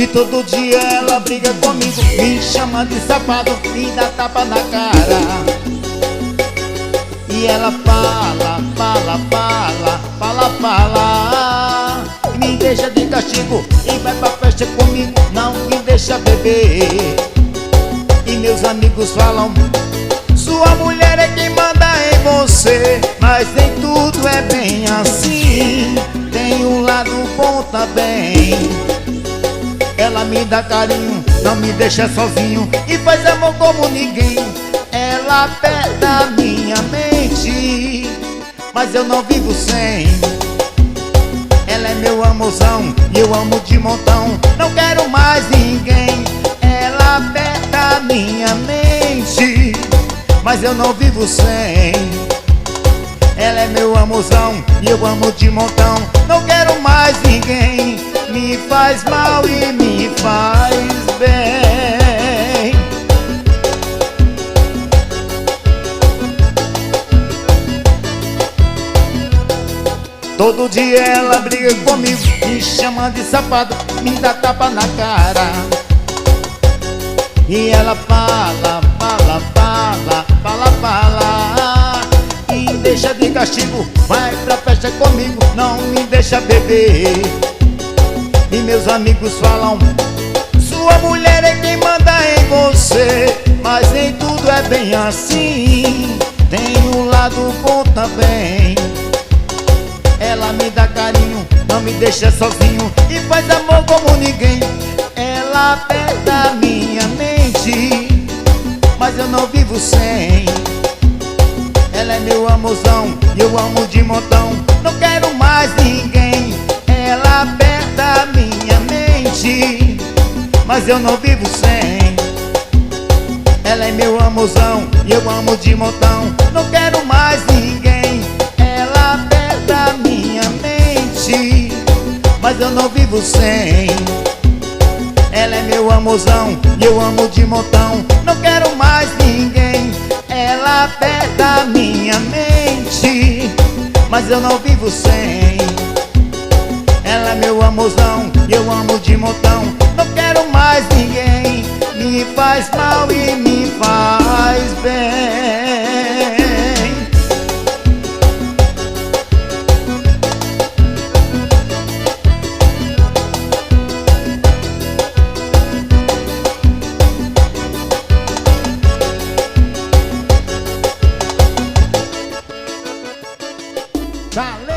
E todo dia ela briga comigo, me chama de safado, me dá tapa na cara. E ela fala, fala, fala, fala, fala, me deixa de castigo e vai pra festa comigo, não me deixa beber. E meus amigos falam, sua mulher é quem manda em você. Mas nem tudo é bem assim, tem um lado bom também. Ela me dá carinho, não me deixa sozinho e faz amor como ninguém. Ela aperta a minha mente, mas eu não vivo sem. Ela é meu amorzão e eu amo de montão, não quero mais ninguém. Ela aperta a minha mente, mas eu não vivo sem. Ela é meu amorzão e eu amo de montão, não quero mais ninguém. Me faz mal e me faz bem. Todo dia ela briga comigo, me chama de safado, me dá tapa na cara. E ela fala, fala, fala, fala, fala, e deixa de castigo, vai pra festa comigo, não me deixa beber. E meus amigos falam, sua mulher é quem manda em você. Mas nem tudo é bem assim, tem um lado bom também. Ela me dá carinho, não me deixa sozinho e faz amor como ninguém. Ela aperta a minha mente, mas eu não vivo sem. Ela é meu amorzão e eu amo de montão, não quero mais ninguém. Ela aperta a minha mente, mas eu não vivo sem. Ela é meu amorzão e eu amo de montão, não quero mais ninguém. Ela aperta a minha mente, mas eu não vivo sem. Ela é meu amorzão e eu amo de montão, não quero mais ninguém. Ela aperta a minha mente, mas eu não vivo sem. Ela é meu amorzão e eu amo de montão, não quero mais ninguém. Me faz mal e me faz bem. Valeu!